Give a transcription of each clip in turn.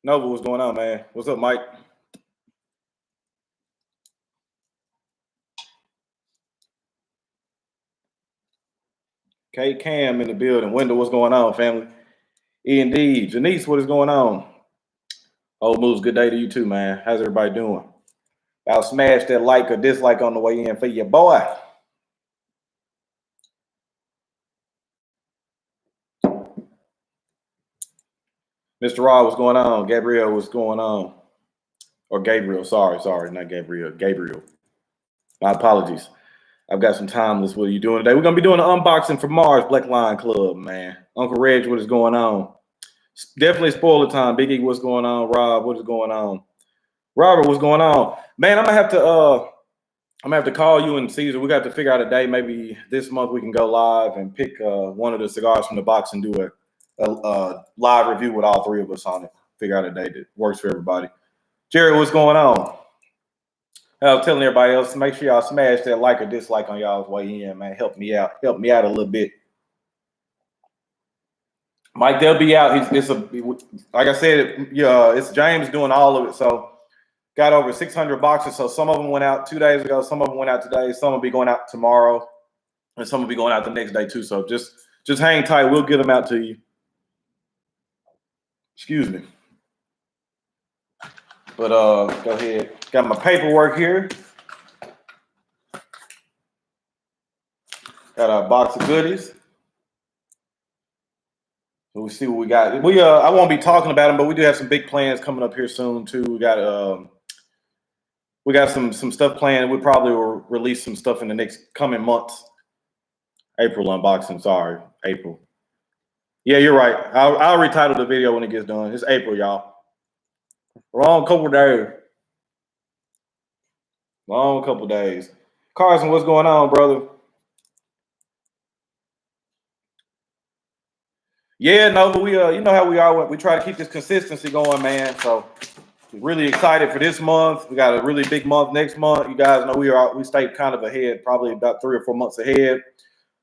Nova, what's going on, man? What's up, Mike? K Cam in the building. Wendell, what's going on, family? Indeed. Janice, what is going on? Old Moves, good day to you too, man. How's everybody doing? I'll smash that like or dislike on the way in for your boy. Mr. Rod, what's going on? Gabriel, what's going on? Or Gabriel, sorry, not Gabriel. Gabriel. My apologies. I've got some timeless. What are you doing today? We're going to be doing an unboxing for Mars Black Lion Club, man. Uncle Reg, what is going on? Definitely spoiler time. Big E, what's going on? Rob, what is going on? Robert, what's going on? Man, I'm gonna have to call you and Caesar. We got to figure out a day. Maybe this month we can go live and pick one of the cigars from the box and do a live review with all three of us on it. Figure out a day that works for everybody. Jerry, what's going on? I was telling everybody else to make sure y'all smash that like or dislike on y'all's way in, man. Help me out. Help me out a little bit. Mike, they'll be out. Like I said, it's James doing all of it. So got over 600 boxes. So some of them went out 2 days ago. Some of them went out today. Some will be going out tomorrow, and some will be going out the next day too. So just hang tight. We'll get them out to you. Excuse me. But go ahead. Got my paperwork here. Got our box of goodies. So we see what we got. I won't be talking about them, but we do have some big plans coming up here soon too. We got some stuff planned. We probably will release some stuff in the next coming months. April unboxing. Sorry, April. Yeah, you're right. I'll retitle the video when it gets done. It's April, y'all. Wrong couple days. Long couple days. Carson, what's going on, brother? Yeah, no, but we you know how we are. We try to keep this consistency going, man. So really excited for this month. We got a really big month next month. You guys know we stay kind of ahead, probably about 3 or 4 months ahead.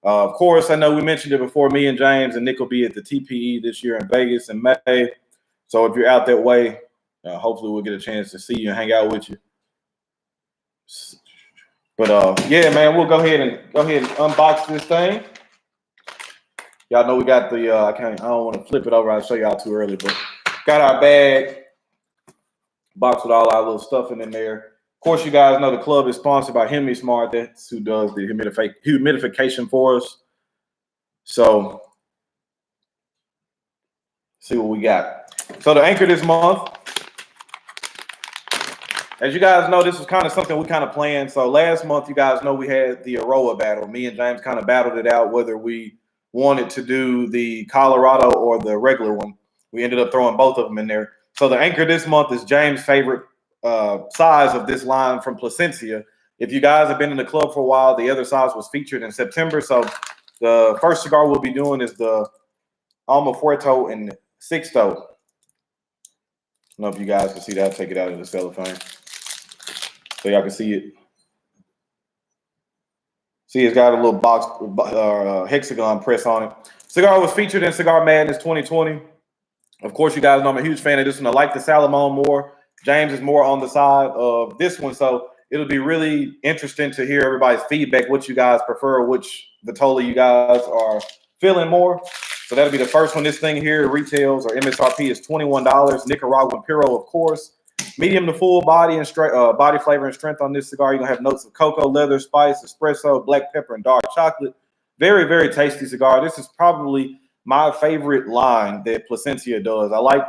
Of course, I know we mentioned it before. Me and James and Nick will be at the TPE this year in Vegas in May. So if you're out that way, hopefully we'll get a chance to see you and hang out with you. But yeah, man, we'll go ahead and unbox this thing. Y'all know we got the I don't want to flip it over. I'll show y'all too early, but got our bag box with all our little stuff in there. Of course, you guys know the club is sponsored by Hemi Smart. That's who does the humidification for us. So see what we got. So the anchor this month, as you guys know, this was kind of something we kind of planned. So last month, you guys know we had the Aroa battle. Me and James kind of battled it out whether we wanted to do the Colorado or the regular one. We ended up throwing both of them in there. So the anchor this month is James' favorite size of this line from Placencia. If you guys have been in the club for a while, the other size was featured in September. So the first cigar we'll be doing is the Alma Fuerte and Sixto. I don't know if you guys can see that. I'll take it out of the cellophane so y'all can see it. See, it's got a little box hexagon press on it. Cigar was featured in Cigar Madness 2020. Of course, you guys know I'm a huge fan of this one. I like the Salomon more. James is more on the side of this one. So it'll be really interesting to hear everybody's feedback, what you guys prefer, which Vitola you guys are feeling more. So that'll be the first one. This thing here retails or MSRP is $21. Nicaraguan Puro, of course. Medium to full body and body flavor and strength on this cigar. You're going to have notes of cocoa, leather, spice, espresso, black pepper, and dark chocolate. Very, very tasty cigar. This is probably my favorite line that Placencia does. I like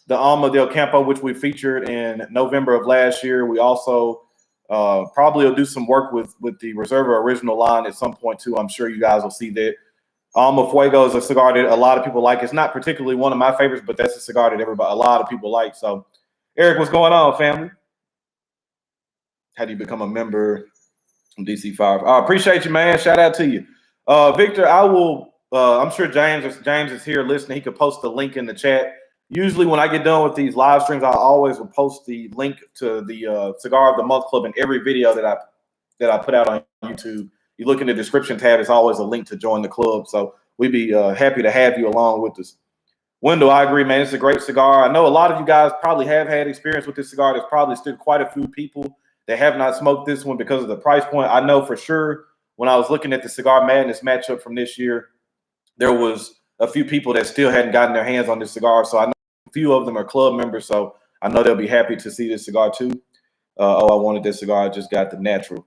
the Alma del Campo, which we featured in November of last year. We also probably will do some work with the Reserva original line at some point too. I'm sure you guys will see that. Alma Fuego is a cigar that a lot of people like. It's not particularly one of my favorites, but that's a cigar that a lot of people like. So Eric, what's going on, family? How do you become a member from DC5? I appreciate you, man. Shout out to you. Victor, I will, I'm sure James is here listening. He could post the link in the chat. Usually when I get done with these live streams, I always will post the link to the Cigar of the Month Club in every video that I put out on YouTube. You look in the description tab, it's always a link to join the club. So we'd be happy to have you along with us. Wendell, I agree, man. It's a great cigar. I know a lot of you guys probably have had experience with this cigar. There's probably still quite a few people that have not smoked this one because of the price point. I know for sure when I was looking at the Cigar Madness matchup from this year, there was a few people that still hadn't gotten their hands on this cigar. So I know a few of them are club members. So I know they'll be happy to see this cigar too. I wanted this cigar. I just got the natural.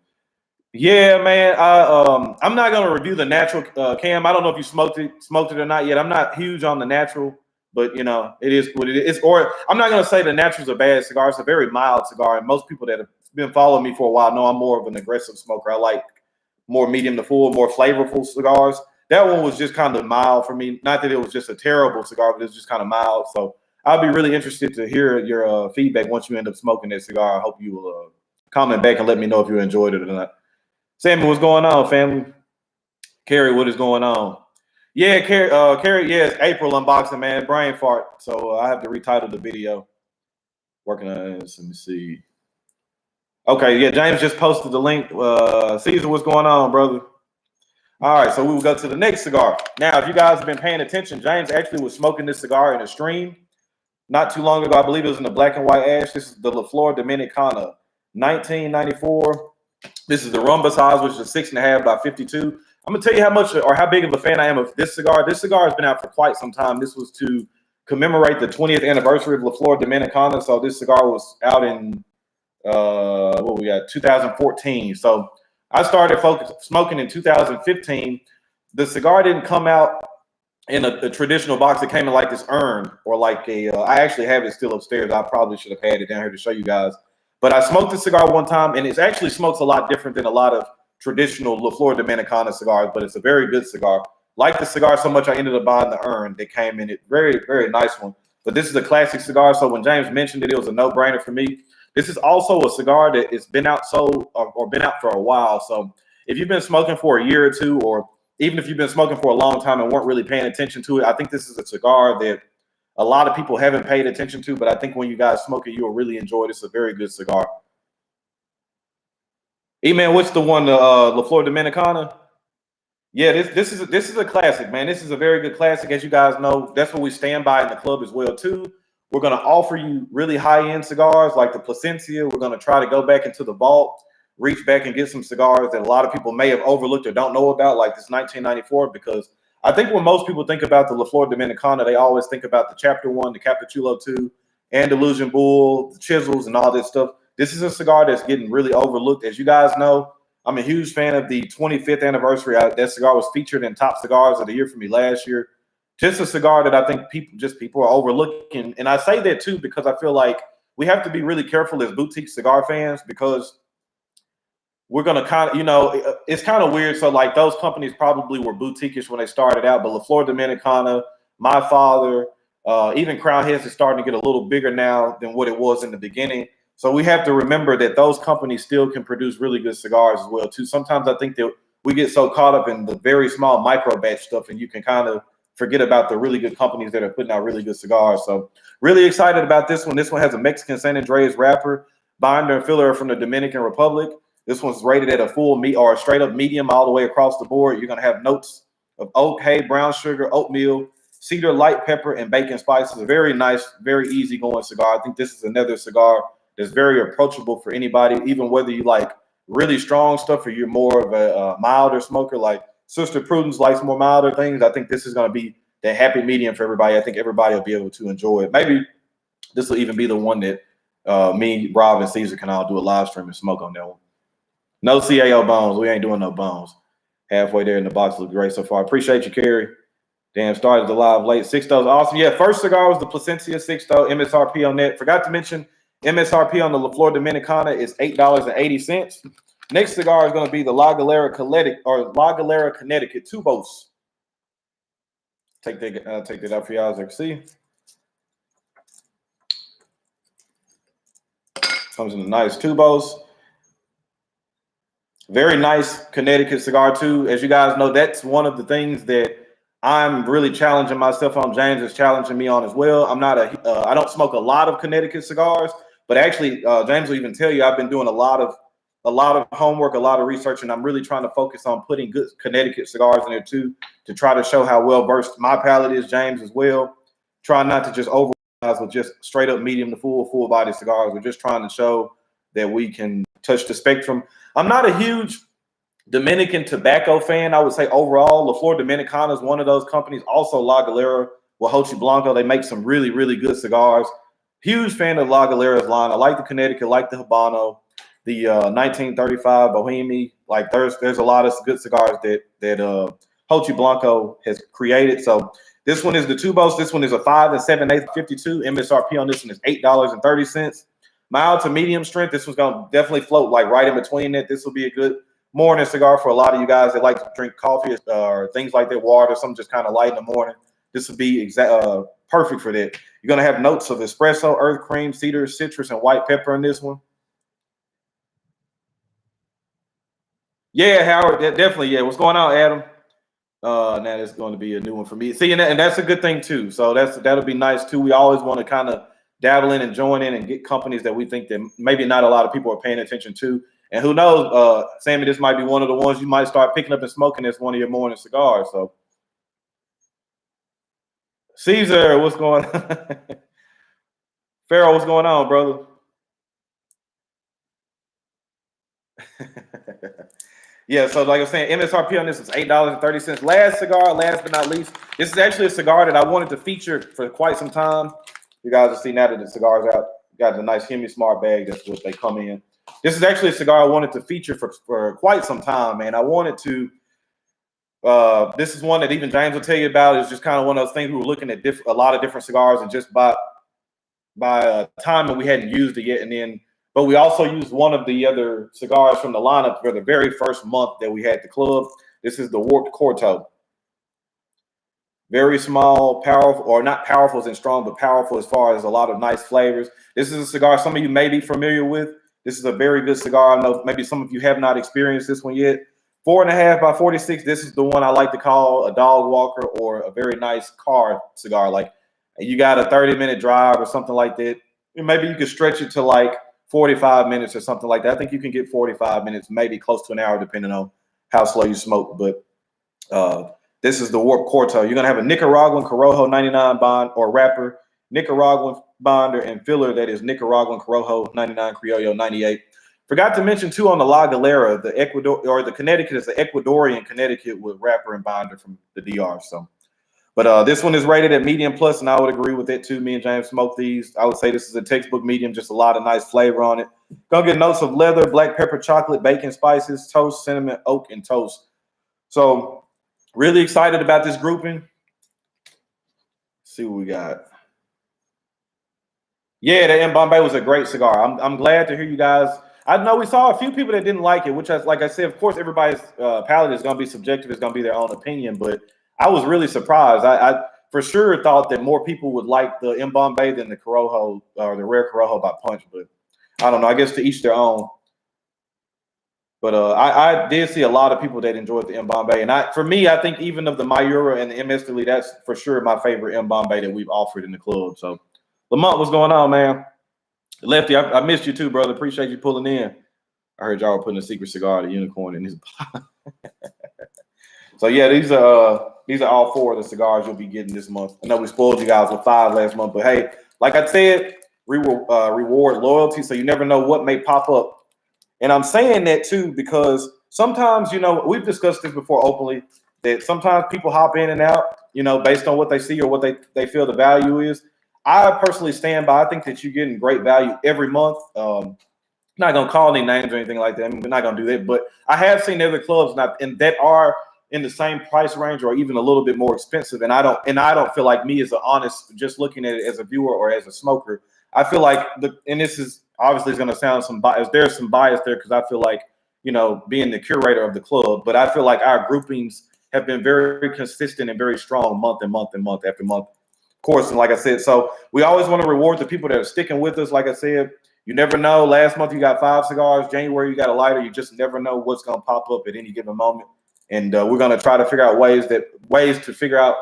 Yeah, man. I'm not gonna review the natural, Cam. I don't know if you smoked it or not yet. I'm not huge on the natural, but you know, it is what it is. Or I'm not gonna say the natural's a bad cigar. It's a very mild cigar, and most people that have been following me for a while know I'm more of an aggressive smoker. I like more medium to full, more flavorful cigars. That one was just kind of mild for me. Not that it was just a terrible cigar, but it was just kind of mild. So I'll be really interested to hear your feedback once you end up smoking that cigar. I hope you will comment back and let me know if you enjoyed it or not. Sammy, what's going on, family? Carrie, what is going on? Yeah, Carrie, yeah, it's April unboxing, man. Brain fart. So I have to retitle the video. Working on this. Let me see. Okay, yeah, James just posted the link. Caesar, what's going on, brother? All right, so we will go to the next cigar. Now, if you guys have been paying attention, James actually was smoking this cigar in a stream not too long ago. I believe it was in the black and white ash. This is the La Flor Dominicana, 1994. This is the rumba size, which is 6.5 by 52. I'm gonna tell you how much or how big of a fan I am of this cigar. This cigar has been out for quite some time. This was to commemorate the 20th anniversary of La Flor Dominicana. So this cigar was out in 2014. So I started smoking in 2015. The cigar didn't come out in a traditional box. It came in like this urn or like a. I actually have it still upstairs. I probably should have had it down here to show you guys. But I smoked the cigar one time, and it actually smokes a lot different than a lot of traditional La Flor Dominicana cigars. But it's a very good cigar. Like the cigar so much, I ended up buying the urn that came in it. Very, very nice one. But this is a classic cigar. So when James mentioned it, it was a no-brainer for me. This is also a cigar that has been out or been out for a while. So if you've been smoking for a year or two, or even if you've been smoking for a long time and weren't really paying attention to it, I think this is a cigar that a lot of people haven't paid attention to. But I think when you guys smoke it, you'll really enjoy it. It's a very good cigar. E-Man, what's the one, La Flor Dominicana? Yeah, this is a classic, man. This is a very good classic. As you guys know, that's what we stand by in the club as well, too. We're going to offer you really high-end cigars like the Plasencia. We're going to try to go back into the vault, reach back and get some cigars that a lot of people may have overlooked or don't know about, like this 1994, because I think when most people think about the La Flor Dominicana, they always think about the Chapter 1, the Capitulo 2, Andalusian Bull, the Chisels, and all this stuff. This is a cigar that's getting really overlooked. As you guys know, I'm a huge fan of the 25th anniversary. That cigar was featured in Top Cigars of the Year for me last year. Just a cigar that I think people are overlooking. And I say that too because I feel like we have to be really careful as boutique cigar fans, because we're going to kind of, you know, it's kind of weird. So like those companies probably were boutique-ish when they started out, but La Flor Dominicana, My Father, even Crown Heads is starting to get a little bigger now than what it was in the beginning. So we have to remember that those companies still can produce really good cigars as well too. Sometimes I think that we get so caught up in the very small micro batch stuff, and you can kind of forget about the really good companies that are putting out really good cigars. So really excited about this one. This one has a Mexican San Andreas wrapper, binder and filler from the Dominican Republic. This one's rated at a full meat or a straight up medium all the way across the board. You're going to have notes of oak, hay, brown sugar, oatmeal, cedar, light pepper, and bacon spices. A very nice, very easy going cigar. I think this is another cigar that's very approachable for anybody, even whether you like really strong stuff or you're more of a milder smoker. Like Sister Prudence likes more milder things. I think this is going to be the happy medium for everybody. I think everybody will be able to enjoy it. Maybe this will even be the one that me, Rob, and Caesar can all do a live stream and smoke on that one. No CAO bones. We ain't doing no bones. Halfway there in the box. Look great so far. Appreciate you, Carrie. Damn, started the live late. Sixto's awesome. Yeah, first cigar was the Plasencia Sixto. MSRP on that. Forgot to mention MSRP on the La Flor Dominicana is $8.80. Next cigar is going to be the La Galera Connecticut Tubos. Take that out for y'all as you can see. Comes in a nice Tubos. Very nice Connecticut cigar too. As you guys know, that's one of the things that I'm really challenging myself on. James is challenging me on as well. I don't smoke a lot of Connecticut cigars, but actually, James will even tell you I've been doing a lot of homework, a lot of research, and I'm really trying to focus on putting good Connecticut cigars in there too, to try to show how well versed my palate is. James as well. trying not to just overemphasize with just straight up medium to full body cigars. We're just trying to show that we can touch the spectrum. I'm not a huge Dominican tobacco fan, I would say overall. La Flor Dominicana is one of those companies. Also, La Galera, Huachochi Blanco, they make some really, really good cigars. Huge fan of La Galera's line. I like the Connecticut, like the Habano, the 1935 Bohemi. Like there's a lot of good cigars that Hochi Blanco has created. So this one is the Tubos. This one is a 5 7/8 52. MSRP on this one is $8.30. Mild to medium strength. This one's gonna definitely float like right in between it. This will be a good morning cigar for a lot of you guys that like to drink coffee or things like that, water, something just kind of light in the morning. This would be perfect for that. You're going to have notes of espresso, earth cream, cedar, citrus, and white pepper in this one. Yeah, Howard, definitely. Yeah, what's going on, Adam? Now that's going to be a new one for me. See, and that's a good thing too. So that'll be nice too. We always want to kind of dabble in and join in and get companies that we think that maybe not a lot of people are paying attention to. And who knows, Sammy, this might be one of the ones you might start picking up and smoking as one of your morning cigars. So, Caesar, what's going on? Pharaoh, what's going on, brother? Yeah, so like I was saying, MSRP on this is $8.30. Last cigar, last but not least, this is actually a cigar that I wanted to feature for quite some time. You guys will see now that the cigar's out. Got the nice Hemi Smart bag. That's what they come in. This is actually a cigar I wanted to feature for quite some time, man. I wanted to. This is one that even James will tell you about. It's just kind of one of those things we were looking at a lot of different cigars, and just by time that we hadn't used it yet, but we also used one of the other cigars from the lineup for the very first month that we had the club. This is the Warped Quarto. Very small, powerful, or not powerful as in strong, but powerful as far as a lot of nice flavors. This is a cigar some of you may be familiar with. This is a very good cigar. I know maybe some of you have not experienced this one yet. 4.5 by 46. This is the one I like to call a dog walker or a very nice car cigar. Like you got a 30-minute drive or something like that. Maybe you could stretch it to like 45 minutes or something like that. I think you can get 45 minutes, maybe close to an hour, depending on how slow you smoke. But this is the Warped Quarto. You're going to have a Nicaraguan Corojo 99 bond or wrapper, Nicaraguan bonder, and filler that is Nicaraguan Corojo 99, Criollo 98. Forgot to mention, too, on the La Galera, the Ecuador or the Connecticut is the Ecuadorian Connecticut with wrapper and binder from the DR. So, but this one is rated at medium plus, and I would agree with that, too. Me and James smoked these. I would say this is a textbook medium, just a lot of nice flavor on it. Gonna get notes of leather, black pepper, chocolate, bacon, spices, toast, cinnamon, oak, and toast. So, really excited about this grouping. Let's see what we got. Yeah, the M Bombay was a great cigar. I'm glad to hear you guys. I know we saw a few people that didn't like it, which, like I said, of course, everybody's palate is going to be subjective. It's going to be their own opinion. But I was really surprised. I for sure thought that more people would like the M Bombay than the Corojo or the Rare Corojo by Punch. But I don't know. I guess to each their own. But I did see a lot of people that enjoyed the M Bombay. And for me, I think even of the Mayura and the MS Lee, that's for sure my favorite M Bombay that we've offered in the club. So, Lamont, what's going on, man? Lefty, I missed you too, brother. Appreciate you pulling in. I heard y'all were putting a secret cigar, the unicorn, in his. So yeah, these are all 4 of the cigars you'll be getting this month. I know we spoiled you guys with 5 last month, but hey, like I said, reward loyalty, so you never know what may pop up. And I'm saying that too because sometimes, we've discussed this before openly, that sometimes people hop in and out, based on what they see or what they feel the value is. I personally stand by. I think that you're getting great value every month. Not gonna call any names or anything like that. We're not gonna do that. But I have seen other clubs that are in the same price range or even a little bit more expensive. And I don't feel like me as an honest, just looking at it as a viewer or as a smoker. I feel like and this is obviously is gonna sound some bias. There's some bias there because I feel like being the curator of the club, but I feel like our groupings have been very consistent and very strong month after month. Course, and like I said, so we always want to reward the people that are sticking with us. Like I said, you never know. Last month you got 5 cigars. January you got a lighter. You just never know what's going to pop up at any given moment. And we're going to try to figure out ways to figure out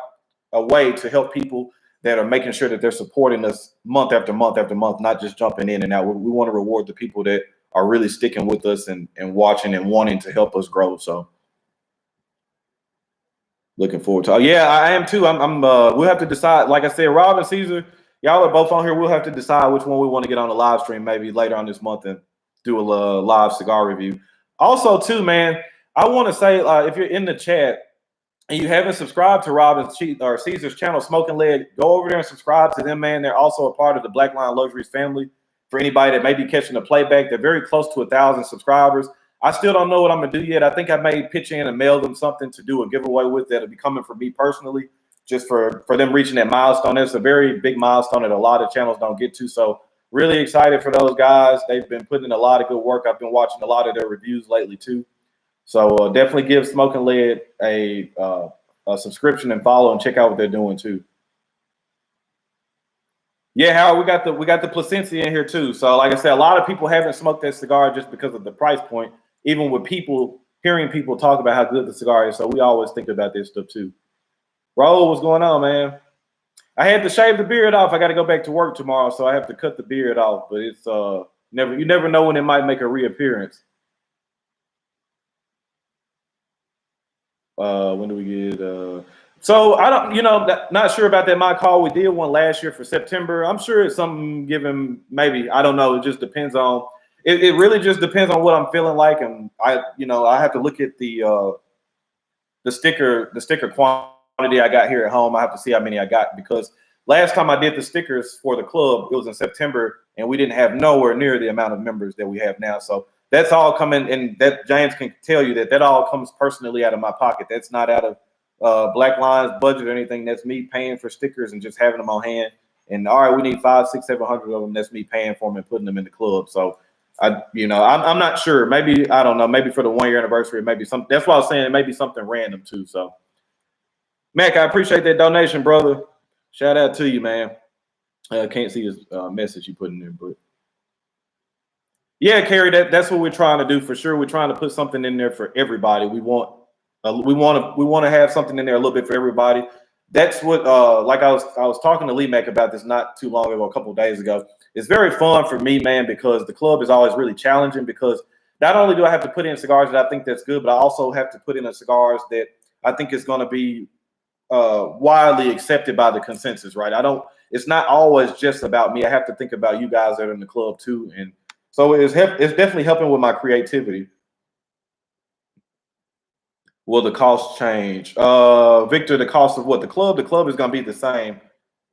a way to help people that are making sure that they're supporting us month after month after month, not just jumping in and out. We want to reward the people that are really sticking with us and watching and wanting to help us grow. So. Looking forward to. Oh, yeah, I am too. We'll have to decide. Like I said, Rob and Caesar, y'all are both on here. We'll have to decide which one we want to get on the live stream maybe later on this month and do a live cigar review. Also, too, man, I want to say if you're in the chat and you haven't subscribed to Rob or Caesar's channel, Smoking Leg, go over there and subscribe to them, man. They're also a part of the Black Lion Luxuries family. For anybody that may be catching the playback, they're very close to 1,000 subscribers. I still don't know what I'm going to do yet. I think I may pitch in and mail them something to do a giveaway with that'll be coming from me personally, just for them reaching that milestone. It's a very big milestone that a lot of channels don't get to. So really excited for those guys. They've been putting in a lot of good work. I've been watching a lot of their reviews lately too. So definitely give Smoking Lead a subscription and follow and check out what they're doing too. Yeah, Howard, we got the Placencia in here too. So like I said, a lot of people haven't smoked that cigar just because of the price point. Even with hearing people talk about how good the cigar is. So we always think about this stuff too. Raul, what's going on, man? I had to shave the beard off. I got to go back to work tomorrow, so I have to cut the beard off. But it's you never know when it might make a reappearance. When do we get? So I don't, not sure about that mock call. We did one last year for September. I'm sure it's something given, maybe, I don't know. It just depends on. It really just depends on what I'm feeling like, and I have to look at the sticker quantity I got here at home. I have to see how many I got, because last time I did the stickers for the club, it was in September, and we didn't have nowhere near the amount of members that we have now. So that's all coming, and that James can tell you that all comes personally out of my pocket. That's not out of Black Lion's budget or anything. That's me paying for stickers and just having them on hand. And all right, we need 500, 600, 700 of them. That's me paying for them and putting them in the club. So I'm not sure. Maybe, I don't know. Maybe for the 1 year anniversary, maybe something. That's why I was saying it may be something random too. So, Mac, I appreciate that donation, brother. Shout out to you, man. I can't see his message you put in there, but yeah, Carrie, that's what we're trying to do for sure. We're trying to put something in there for everybody. We want to have something in there a little bit for everybody. That's what like I was talking to Lee Mac about this not too long ago, a couple of days ago. It's very fun for me, man, because the club is always really challenging, because not only do I have to put in cigars that I think that's good, but I also have to put in the cigars that I think is going to be widely accepted by the consensus, right? It's not always just about me. I have to think about you guys that are in the club too. And so it's definitely helping with my creativity. Will the cost change? Victor, the cost of what? The club is going to be the same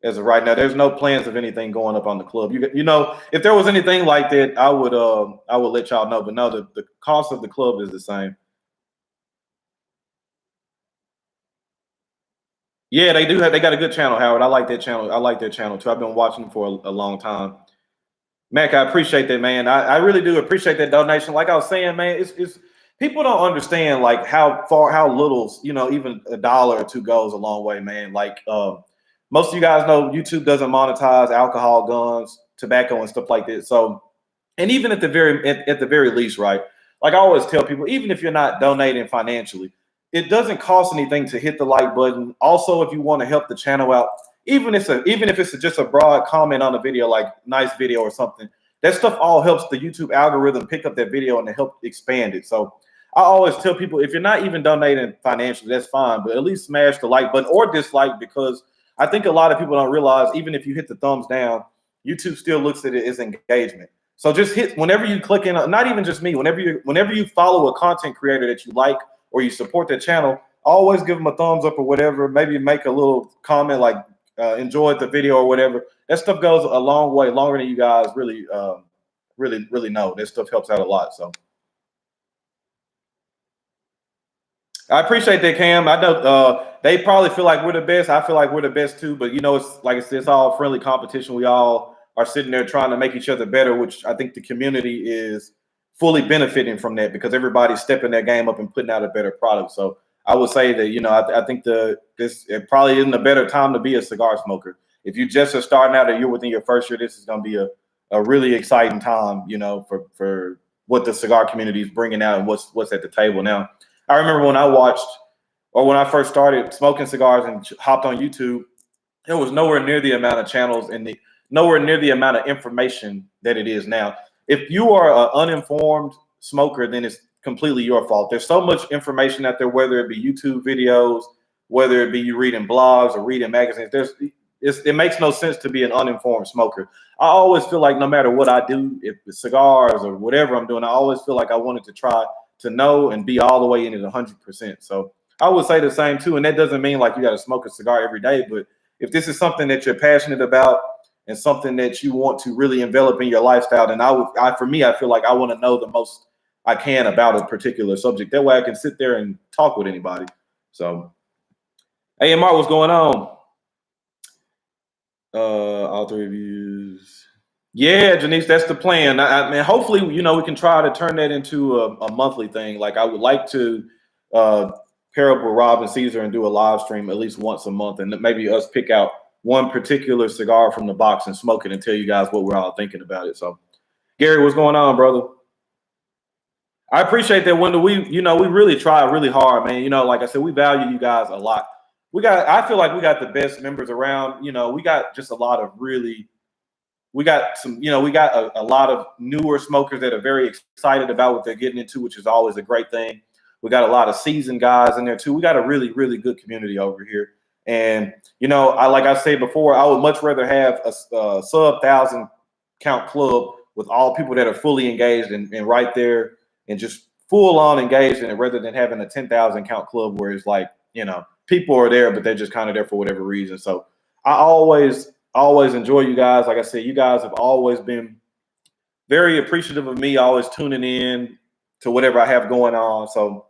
as of right now. There's no plans of anything going up on the club. If there was anything like that, I would let y'all know. But no, the cost of the club is the same. Yeah, they do. They got a good channel, Howard. I like that channel. I like their channel too. I've been watching them for a long time. Mac, I appreciate that, man. I really do appreciate that donation. Like I was saying, man, it's people don't understand like how little, even $1 or $2 goes a long way, man. Like most of you guys know, YouTube doesn't monetize alcohol, guns, tobacco, and stuff like that. So, and even at the very least, right? Like I always tell people, even if you're not donating financially, it doesn't cost anything to hit the like button. Also, if you want to help the channel out, even if it's just a broad comment on the video, like nice video or something, that stuff all helps the YouTube algorithm pick up that video and to help expand it. So I always tell people, if you're not even donating financially, that's fine, but at least smash the like button or dislike, because I think a lot of people don't realize, even if you hit the thumbs down, YouTube still looks at it as engagement. So just hit, whenever you click in, not even just me, whenever you follow a content creator that you like or you support their channel, always give them a thumbs up or whatever. Maybe make a little comment like enjoyed the video or whatever. That stuff goes a long way, longer than you guys really know. That stuff helps out a lot. So I appreciate that, Cam. I know they probably feel like we're the best. I feel like we're the best too. But it's like I said, it's all friendly competition. We all are sitting there trying to make each other better, which I think the community is fully benefiting from that, because everybody's stepping their game up and putting out a better product. So I would say that, I think it probably isn't a better time to be a cigar smoker. If you just are starting out or you're within your first year, this is going to be a really exciting time, for what the cigar community is bringing out and what's at the table now. I remember when I first started smoking cigars and hopped on YouTube, there was nowhere near the amount of channels and nowhere near the amount of information that it is now. If you are an uninformed smoker, then it's completely your fault. There's so much information out there, whether it be YouTube videos, whether it be you reading blogs or reading magazines. It makes no sense to be an uninformed smoker. I always feel like no matter what I do, if it's cigars or whatever I'm doing, I always feel like I wanted to try to know and be all the way in it 100%. So I would say the same too. And that doesn't mean like you got to smoke a cigar every day, but if this is something that you're passionate about and something that you want to really envelop in your lifestyle, then for me, I feel like I want to know the most I can about a particular subject. That way I can sit there and talk with anybody. So, hey, Mark, what's going on? All 3 reviews. Yeah, Janice, that's the plan. Man, hopefully, we can try to turn that into a monthly thing. Like I would like to pair up with Rob and Caesar and do a live stream at least once a month, and maybe us pick out one particular cigar from the box and smoke it and tell you guys what we're all thinking about it. So, Gary, what's going on, brother? I appreciate that, Wendell. We really try really hard, man. Like I said, we value you guys a lot. I feel like we got the best members around. We got just a lot of we got a lot of newer smokers that are very excited about what they're getting into, which is always a great thing. We got a lot of seasoned guys in there too. We got a really, really good community over here. And, like I said before, I would much rather have a sub 1,000 count club with all people that are fully engaged and right there and just full on engaged in it, rather than having a 10,000 count club where it's like, people are there, but they're just kind of there for whatever reason. So I always enjoy you guys. Like I said, you guys have always been very appreciative of me, always tuning in to whatever I have going on. So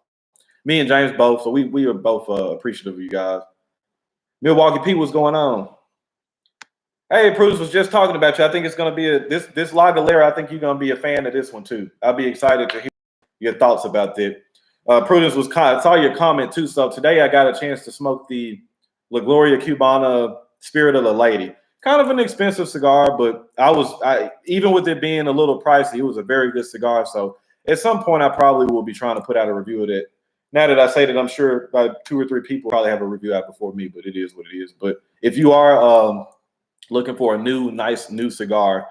me and James both. So we are both appreciative of you guys. Milwaukee Pete, what's going on? Hey, Prudence was just talking about you. I think it's going to be this La Galera. I think you're going to be a fan of this one too. I'll be excited to hear your thoughts about that. Prudence I saw your comment too. So today I got a chance to smoke the La Gloria Cubana Spirit of the Lady. Kind of an expensive cigar, but even with it being a little pricey, it was a very good cigar. So at some point, I probably will be trying to put out a review of it. Now that I say that, I'm sure about 2 or 3 people probably have a review out before me, but it is what it is. But if you are looking for a nice new cigar,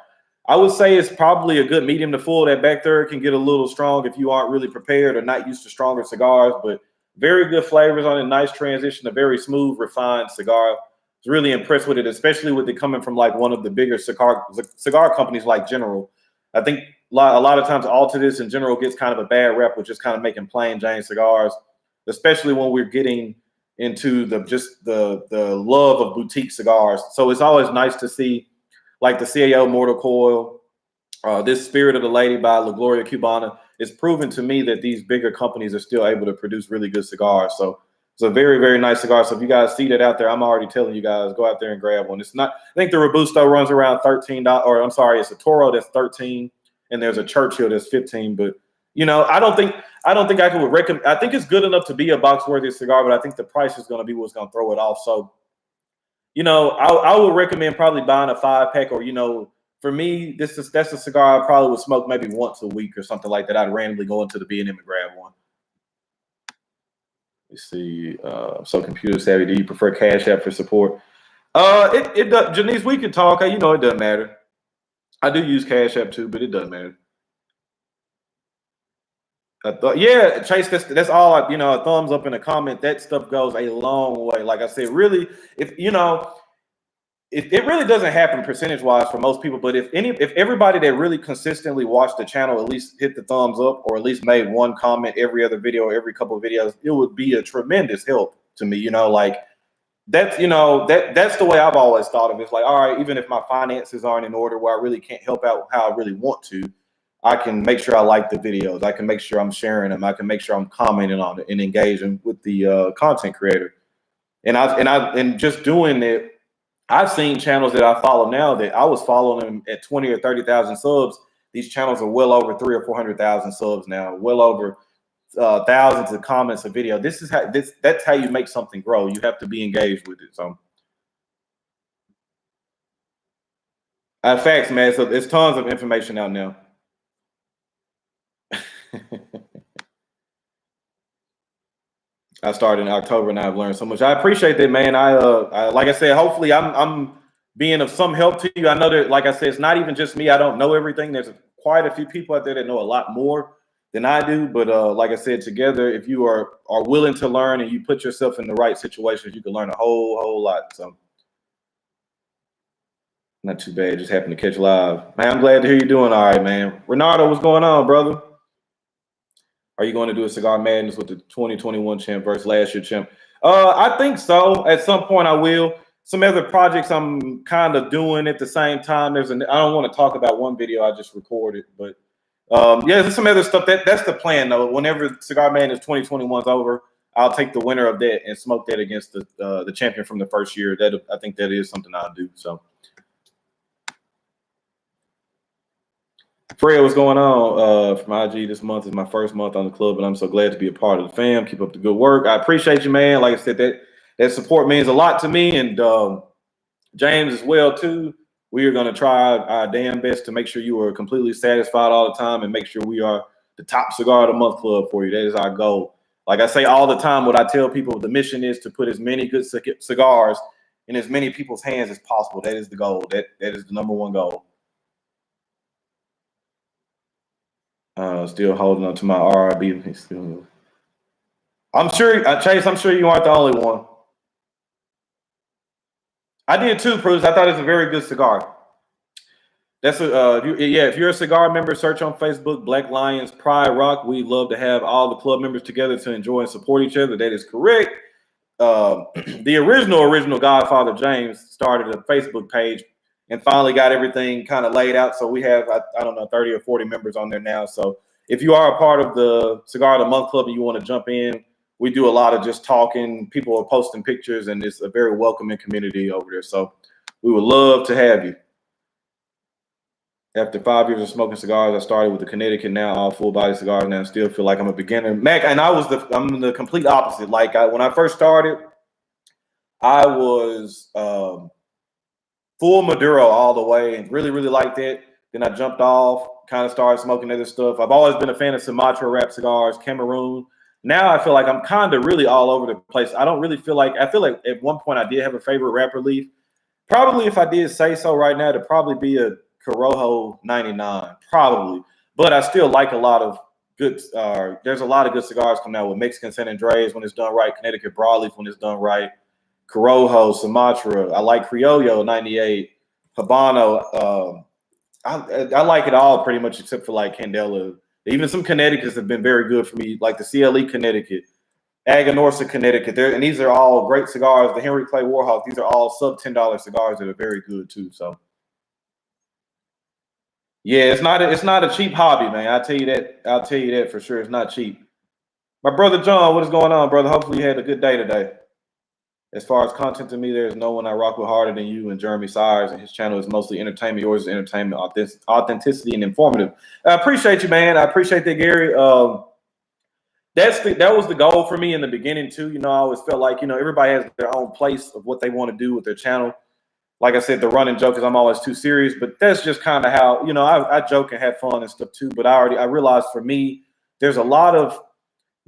I would say it's probably a good medium to full. That back third can get a little strong if you aren't really prepared or not used to stronger cigars, but very good flavors on it. Nice transition, a very smooth, refined cigar. I was really impressed with it, especially with it coming from like one of the bigger cigar companies like General. I think a lot of times Altadis in General gets kind of a bad rep with just kind of making plain Jane cigars, especially when we're getting into the love of boutique cigars. So it's always nice to see like the CAO Mortal Coil, this Spirit of the Lady by La Gloria Cubana. It's proven to me that these bigger companies are still able to produce really good cigars. So it's a very, very nice cigar. So if you guys see that out there, I'm already telling you guys, go out there and grab one. It's not, I think the Robusto runs around $13, or I'm sorry, it's a Toro that's 13, and there's a Churchill that's 15. But I don't think I could recommend. I think it's good enough to be a box worthy cigar, but I think the price is going to be what's going to throw it off. So, I would recommend probably buying a 5-pack, or for me, that's a cigar I probably would smoke maybe once a week or something like that. I'd randomly go into the B&M and grab one. Let's see. So computer savvy. Do you prefer Cash App for support? It does. Janice, we can talk. It doesn't matter. I do use Cash App too, but it doesn't matter. Yeah, Chase, that's all. A thumbs up in a comment. That stuff goes a long way. Like I said, really, if it really doesn't happen percentage wise for most people, but if everybody that really consistently watched the channel at least hit the thumbs up, or at least made one comment every other video, every couple of videos, it would be a tremendous help to me. Like that's that's the way I've always thought of it. It's like, all right, even if my finances aren't in order where I really can't help out how I really want to, I can make sure I like the videos. I can make sure I'm sharing them. I can make sure I'm commenting on it and engaging with the content creator. And just doing it, I've seen channels that I follow now that I was following them at 20 or 30,000 subs. These channels are well over 300,000 or 400,000 subs now, well over thousands of comments a video. That's how you make something grow. You have to be engaged with it. So, facts, man. So there's tons of information out now. I started in October and I've learned so much. I appreciate that, man. I like I said, hopefully I'm being of some help to you. I know that, like I said, it's not even just me. I don't know everything. There's quite a few people out there that know a lot more than I do. But like I said, together, if you are willing to learn and you put yourself in the right situations, you can learn a whole lot. So not too bad. Just happened to catch live. Man, I'm glad to hear you doing all right, man. Renato, what's going on, brother? Are you going to do a Cigar Madness with the 2021 champ versus last year champ? I think so. At some point, I will. Some other projects I'm kind of doing at the same time. I don't want to talk about one video I just recorded, but yeah, there's some other stuff. That's the plan, though. Whenever Cigar Madness 2021 is over, I'll take the winner of that and smoke that against the champion from the first year. I think that is something I'll do. So. Fred, what's going on? From IG, this month is my first month on the club, and I'm so glad to be a part of the fam. Keep up the good work. I appreciate you, man. Like I said, that support means a lot to me, and James as well too. We are going to try our damn best to make sure you are completely satisfied all the time, and make sure we are the top cigar of the month club for you. That is our goal. Like I say all the time, what I tell people, the mission is to put as many good cigars in as many people's hands as possible. That is the goal. That is the #1 goal. Still holding on to my RRB. I'm sure, Chase, I'm sure you aren't the only one. I did too, Bruce. I thought it's a very good cigar. That's if you're a cigar member, search on Facebook, Black Lions Pride Rock. We love to have all the club members together to enjoy and support each other. That is correct. The original Godfather James started a Facebook page and finally got everything kind of laid out. So we have, I don't know, 30 or 40 members on there now. So if you are a part of the Cigar of the Month Club and you want to jump in, we do a lot of just talking. People are posting pictures, and it's a very welcoming community over there. So we would love to have you. After 5 years of smoking cigars, I started with the Connecticut, now all full body cigars. Now I still feel like I'm a beginner. Mac, and I'm the complete opposite. Like when I first started, I was full Maduro all the way and really, really liked it. Then I jumped off, kind of started smoking other stuff. I've always been a fan of Sumatra wrap cigars, Cameroon. Now I feel like I'm kind of really all over the place. I feel like at one point I did have a favorite wrapper leaf. Probably if I did say so right now, it'd probably be a Corojo 99, probably. But I still like a lot of good, there's a lot of good cigars coming out with Mexican San Andres when it's done right, Connecticut Broadleaf when it's done right, Corojo, Sumatra. I like Criollo 98, Habano. I like it all pretty much except for like Candela. Even some Connecticut's have been very good for me, like the CLE Connecticut, Aganorsa Connecticut. And these are all great cigars. The Henry Clay Warhawk, these are all sub $10 cigars that are very good too. So yeah, it's not a cheap hobby, man. I'll tell you that for sure. It's not cheap. My brother John, what is going on, brother? Hopefully you had a good day today. As far as content to me, there's no one I rock with harder than you and Jeremy Sires, and his channel is mostly entertainment. Yours is entertainment, authenticity, and informative. I appreciate you, man. I appreciate that, Gary. That was the goal for me in the beginning too. You know, I always felt like, you know, everybody has their own place of what they want to do with their channel. Like I said, the running joke is I'm always too serious, but that's just kind of how, you know, I joke and have fun and stuff too. But I realized for me, there's a lot of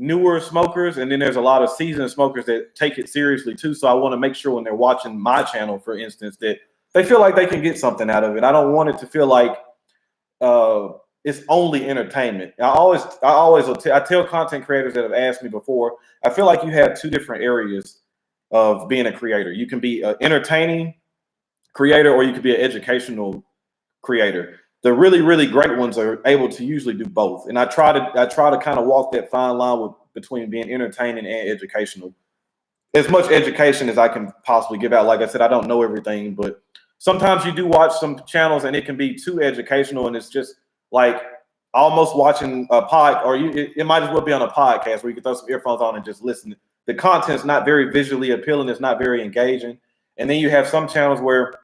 newer smokers, and then there's a lot of seasoned smokers that take it seriously too. So I want to make sure when they're watching my channel, for instance, that they feel like they can get something out of it. I don't want it to feel like it's only entertainment. I tell content creators that have asked me before, I feel like you have two different areas of being a creator. You can be an entertaining creator, or you could be an educational creator. The really, really great ones are able to usually do both. And I try to kind of walk that fine line between being entertaining and educational. As much education as I can possibly give out. Like I said, I don't know everything, but sometimes you do watch some channels and it can be too educational, and it's just like almost watching a pod, or it might as well be on a podcast where you can throw some earphones on and just listen. The content's not very visually appealing. It's not very engaging. And then you have some channels where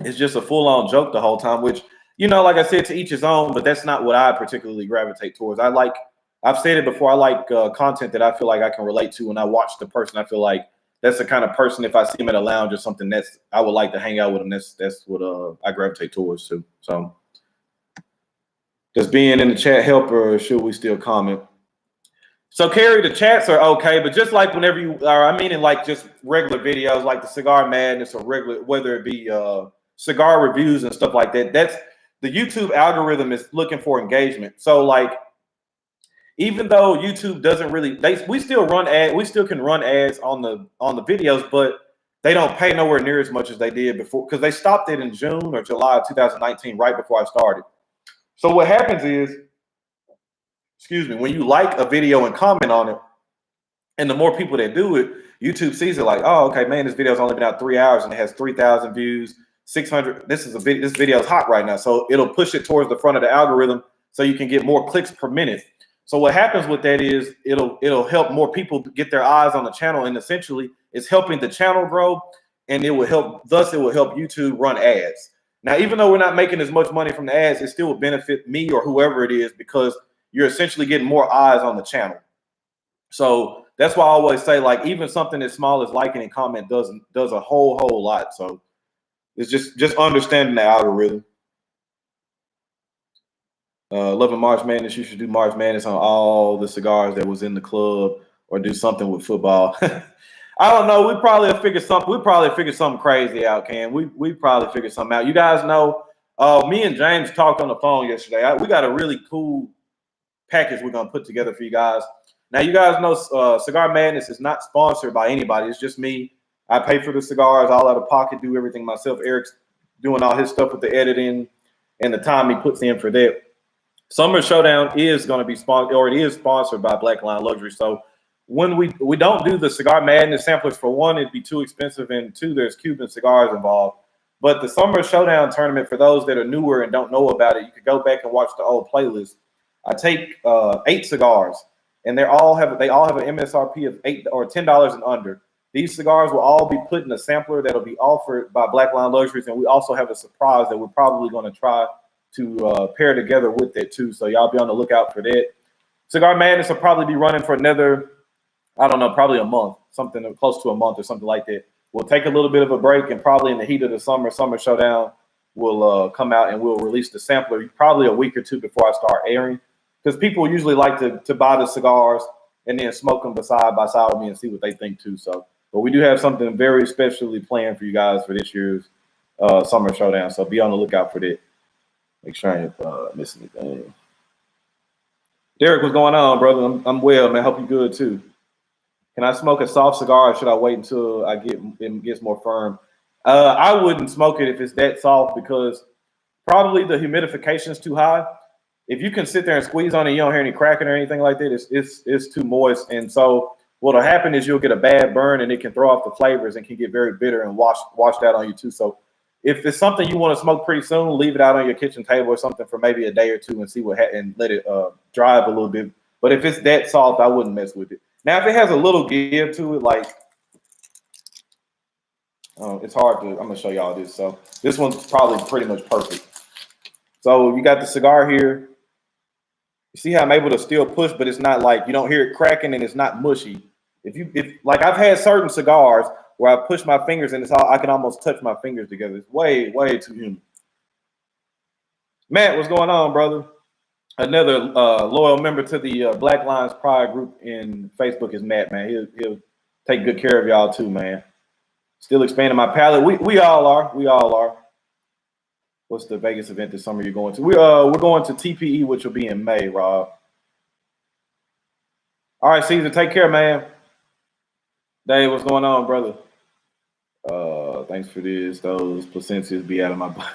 it's just a full-on joke the whole time, which, you know, like I said, to each his own, but that's not what I particularly gravitate towards. I've said it before, I like content that I feel like I can relate to when I watch the person. I feel like that's the kind of person, if I see him at a lounge or something, I would like to hang out with him. That's what I gravitate towards too. So does being in the chat help, or should we still comment? So Carrie, the chats are okay, but just like whenever you are, I mean, in like just regular videos, like the Cigar Madness or regular, whether it be cigar reviews and stuff like that, that's the YouTube algorithm is looking for engagement. So like even though YouTube doesn't really, we still run ads, we still can run ads on the videos, but they don't pay nowhere near as much as they did before, because they stopped it in June or July of 2019, right before I started. So what happens is, excuse me, when you like a video and comment on it, and the more people that do it, YouTube sees it like, oh, okay, man, this video's only been out 3 hours and it has 3,000 views, 600. This video is hot right now, so it'll push it towards the front of the algorithm so you can get more clicks per minute. So what happens with that is it'll help more people get their eyes on the channel, and essentially it's helping the channel grow, and it will help YouTube run ads. Now, even though we're not making as much money from the ads, it still will benefit me or whoever it is, because you're essentially getting more eyes on the channel. So that's why I always say, like, even something as small as liking and comment does a whole lot. So it's just understanding the algorithm. Loving March Madness. You should do March Madness on all the cigars that was in the club, or do something with football. I don't know. We probably figure something crazy out, Cam. We probably figure something out. You guys know, me and James talked on the phone yesterday. We got a really cool package we're gonna put together for you guys. Now, you guys know Cigar Madness is not sponsored by anybody. It's just me. I pay for the cigars all out of pocket, do everything myself. Eric's doing all his stuff with the editing and the time he puts in for that. Summer Showdown is going to be sponsored, or it is sponsored by Black Lion Luxuries. So when we don't do the Cigar Madness samplers, for one, it'd be too expensive, and two, there's Cuban cigars involved. But the Summer Showdown tournament, for those that are newer and don't know about it, you could go back and watch the old playlist. I take 8 cigars, and they all have an MSRP of $8 or $10 and under. These cigars will all be put in a sampler that'll be offered by Black Lion Luxuries, and we also have a surprise that we're probably going to try to pair together with it too. So y'all be on the lookout for that. Cigar Madness will probably be running for another, I don't know, probably a month, something close to a month or something like that. We'll take a little bit of a break, and probably in the heat of the Summer Showdown, we'll come out and we'll release the sampler probably a week or two before I start airing, because people usually like to buy the cigars and then smoke them side by side with me and see what they think too. So, but we do have something very specially planned for you guys for this year's Summer Showdown. So be on the lookout for that. Make sure I ain't missing anything. Derek, what's going on, brother? I'm well, man. Hope you're good too. Can I smoke a soft cigar, or should I wait until it gets more firm? I wouldn't smoke it if it's that soft, because probably the humidification is too high. If you can sit there and squeeze on it, you don't hear any cracking or anything like that. It's too moist, and so what'll happen is you'll get a bad burn, and it can throw off the flavors and can get very bitter and wash that on you too. So if it's something you want to smoke pretty soon, leave it out on your kitchen table or something for maybe a day or two and see and let it dry up a little bit. But if it's that soft, I wouldn't mess with it. Now, if it has a little give to it, like, it's hard to, I'm going to show y'all this. So this one's probably pretty much perfect. So you got the cigar here. You see how I'm able to still push, but it's not like, you don't hear it cracking and it's not mushy. If like, I've had certain cigars where I push my fingers and I can almost touch my fingers together. It's way too humid. Matt, what's going on, brother? Another loyal member to the Black Lions Pride group in Facebook is Matt, man. He'll take good care of y'all too, man. Still expanding my palette. We all are. What's the Vegas event this summer you're going to? We're going to TPE, which will be in May, Rob. All right, Caesar, take care, man. Dave, what's going on, brother? Thanks for this. Those placentas be out of my body.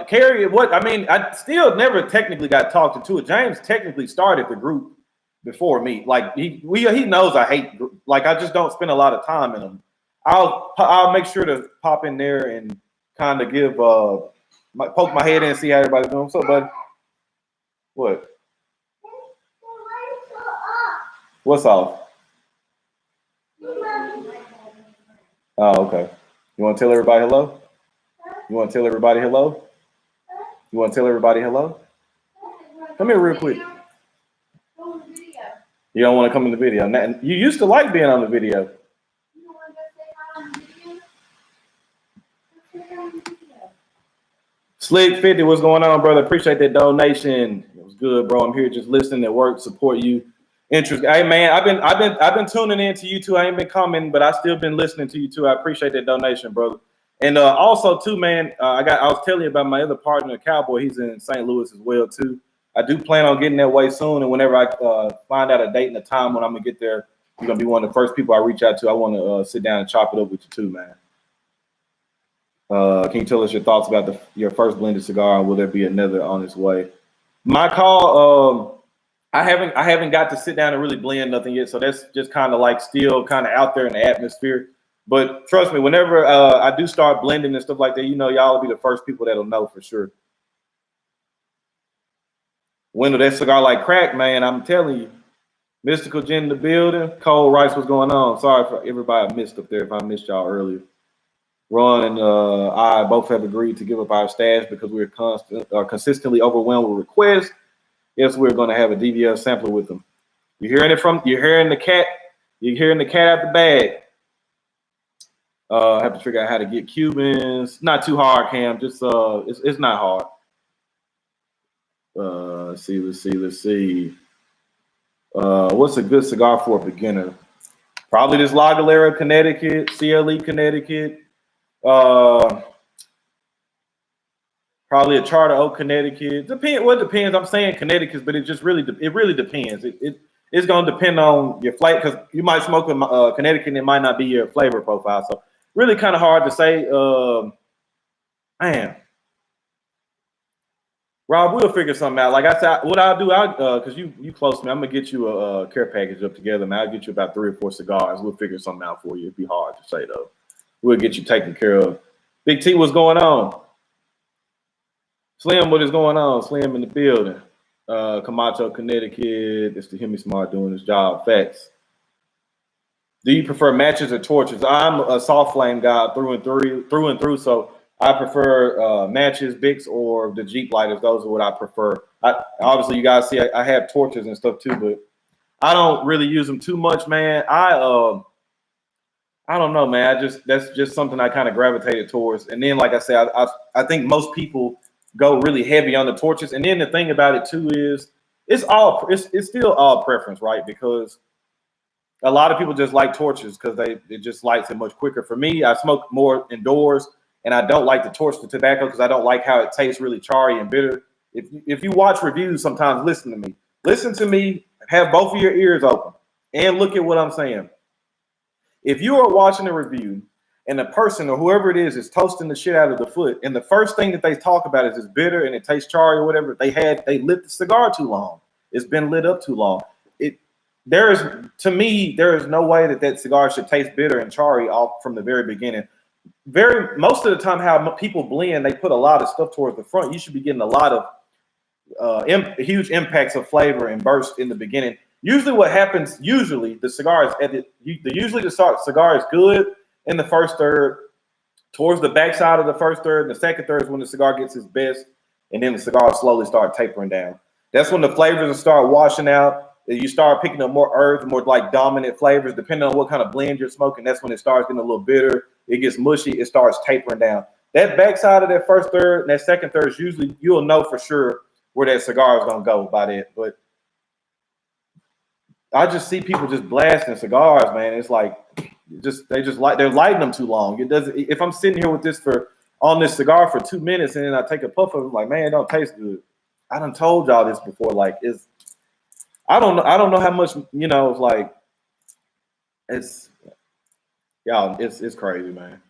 Carrie, I still never technically got talked into it. James technically started the group before me. Like he knows I hate, like, I just don't spend a lot of time in them. I'll make sure to pop in there and kind of give poke my head in and see how everybody's doing. So, buddy, what? What's off? Oh, okay. You want to tell everybody hello? You want to tell everybody hello? You want to tell everybody hello? Come here real quick. You don't want to come in the video. You used to like being on the video. Slick 50, what's going on, brother? Appreciate that donation. It was good, bro. I'm here just listening at work, support you. Interest. Hey, man, I've been tuning in to you too. I ain't been commenting, but I still been listening to you too. I appreciate that donation, brother. And also too, man, I was telling you about my other partner, Cowboy. He's in St. Louis as well too. I do plan on getting that way soon, and whenever I find out a date and a time when I'm gonna get there, you're gonna be one of the first people I reach out to. I want to sit down and chop it up with you too, man. Can you tell us your thoughts about your first blended cigar, and will there be another on its way? My call, I haven't got to sit down and really blend nothing yet, so that's just kind of like still kind of out there in the atmosphere. But trust me, whenever I do start blending and stuff like that, you know, y'all will be the first people that'll know for sure. When will that cigar like crack, man? I'm telling you. Mystical Gin in the building. Cole Rice, what's going on? Sorry for everybody I missed up there if I missed y'all earlier. Ron and I both have agreed to give up our stash because we're consistently overwhelmed with requests. Yes, we're going to have a DVL sampler with them. You're hearing the cat out the bag. I have to figure out how to get Cubans. Not too hard, Cam. Just it's not hard. Let's see. What's a good cigar for a beginner? Probably this La Galera Connecticut, CLE Connecticut. Probably a Charter Oak Connecticut. Depends. I'm saying Connecticut, but it really depends. It's gonna depend on your flavor, because you might smoke a Connecticut and it might not be your flavor profile. So really kind of hard to say. Man, Rob, we'll figure something out. Like I said, what I'll do, because you close to me, I'm gonna get you a care package up together, man. I'll get you about 3 or 4 cigars. We'll figure something out for you. It'd be hard to say though. We'll get you taken care of. Big T, what's going on? Slim, what is going on? Slim in the building. Camacho, Connecticut. It's the Hemi Smart doing his job. Facts. Do you prefer matches or torches? I'm a soft flame guy through and through. So I prefer matches, Bics, or the Jeep lighters. Those are what I prefer. Obviously, you guys see I have torches and stuff too, but I don't really use them too much, man. I don't know, man. That's just something I kind of gravitated towards. And then, like I said, I think most people go really heavy on the torches. And then the thing about it too is it's still all preference, right? Because a lot of people just like torches because it just lights it much quicker. For me, I smoke more indoors, and I don't like to torch the tobacco because I don't like how it tastes really charry and bitter. If you watch reviews, sometimes listen to me, have both of your ears open, and look at what I'm saying. If you are watching a review and the person or whoever it is toasting the shit out of the foot, and the first thing that they talk about is it's bitter and it tastes charry or whatever, they lit the cigar too long. It's been lit up too long. There is no way that cigar should taste bitter and charry off from the very beginning. Most of the time, how people blend, they put a lot of stuff towards the front. You should be getting a lot of huge impacts of flavor and burst in the beginning. Usually what happens, the cigar is good in the first third. Towards the backside of the first third, and the second third is when the cigar gets its best, and then the cigar slowly start tapering down. That's when the flavors start washing out. You start picking up more herbs, more like dominant flavors, depending on what kind of blend you're smoking. That's when it starts getting a little bitter. It gets mushy. It starts tapering down. That backside of that first third and that second third is usually, you'll know for sure where that cigar is going to go by that. But I just see people just blasting cigars, man. It's like they're lighting them too long. It doesn't. If I'm sitting here with on this cigar for 2 minutes and then I take a puff of it, I'm like, man, it don't taste good. I done told y'all this before. Like, I don't know how much, it's like, it's crazy, man.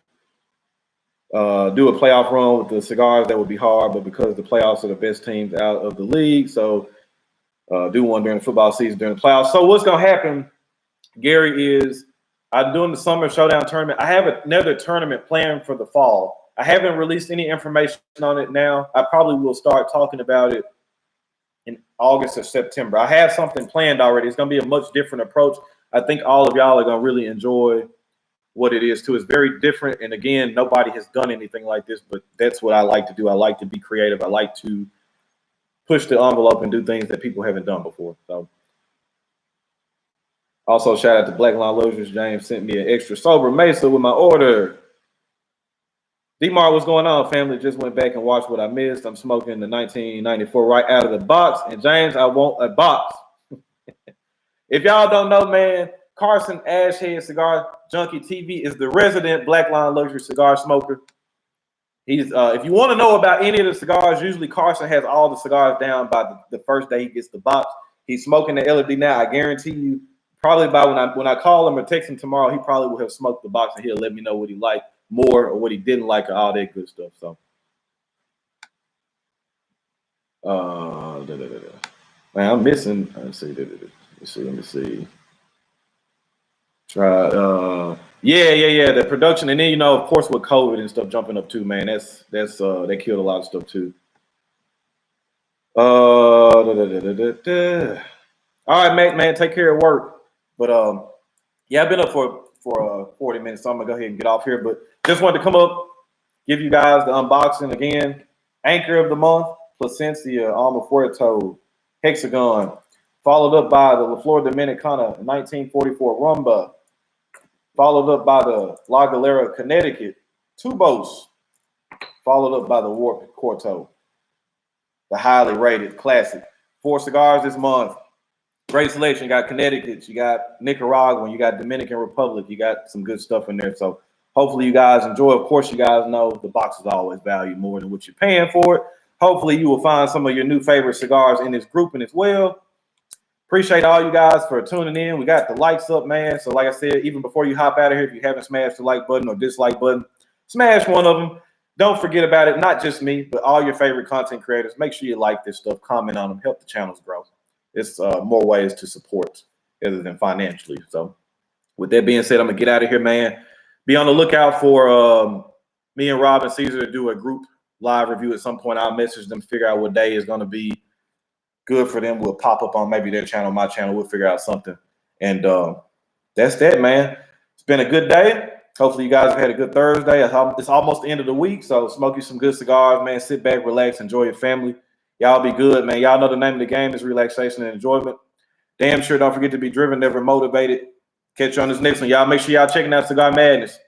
Do a playoff run with the cigars, that would be hard, but because the playoffs are the best teams out of the league, so do one during the football season, during the playoffs. So what's going to happen, Gary, is I'm doing the Summer Showdown tournament. I have another tournament planned for the fall. I haven't released any information on it now. I probably will start talking about it in August or September. I have something planned already. It's going to be a much different approach. I think all of y'all are going to really enjoy what it is too. It's very different. And again, nobody has done anything like this, but that's what I like to do. I like to be creative. I like to push the envelope and do things that people haven't done before. So also shout out to Black Lion Luxuries. James sent me an extra sober mesa with my order. D-Mar, what's going on, family? Just went back and watched what I missed. I'm smoking the 1994 right out of the box. And James, I want a box. If y'all don't know, man, Carson Ashhead Cigar Junkie TV is the resident Black Lion Luxury cigar smoker. He's if you want to know about any of the cigars, usually Carson has all the cigars down by the first day he gets the box. He's smoking the LED now. I guarantee you, probably by when I call him or text him tomorrow, he probably will have smoked the box and he'll let me know what he liked more or what he didn't like or all that good stuff. So, man, I'm missing. Let's see. Let me see. Try. Yeah. The production, and then you know, of course, with COVID and stuff jumping up too, man. That's that killed a lot of stuff too. All right, man. Take care of work. But yeah, I've been up for 40 minutes, so I'm gonna go ahead and get off here. But just wanted to come up, give you guys the unboxing again. Anchor of the month, Plasencia Alma Fuerte Hexagon, followed up by the La Flor Dominicana 1944 Rumba, followed up by the La Galera Connecticut Tubos, followed up by the Warped Quarto, the highly rated classic. 4 cigars this month. Great selection. You got Connecticut, you got Nicaraguan, you got Dominican Republic, you got some good stuff in there. So hopefully you guys enjoy. Of course, you guys know the box is always valued more than what you're paying for it. Hopefully you will find some of your new favorite cigars in this grouping as well. Appreciate all you guys for tuning in. We got the likes up, man. So like I said, even before you hop out of here, if you haven't smashed the like button or dislike button, smash one of them. Don't forget about it. Not just me, but all your favorite content creators. Make sure you like this stuff, comment on them, help the channels grow. It's more ways to support other than financially. So with that being said, I'm going to get out of here, man. Be on the lookout for me and Rob and Caesar to do a group live review at some point. I'll message them, figure out what day is going to be good for them. We'll pop up on maybe their channel, my channel. We'll figure out something. And that's that, man. It's been a good day. Hopefully you guys have had a good Thursday. It's almost the end of the week, so smoke you some good cigars, man. Sit back, relax, enjoy your family. Y'all be good, man. Y'all know the name of the game is relaxation and enjoyment. Damn sure don't forget to be driven, never motivated. Catch you on this next one. Y'all make sure y'all checking out Cigar Madness.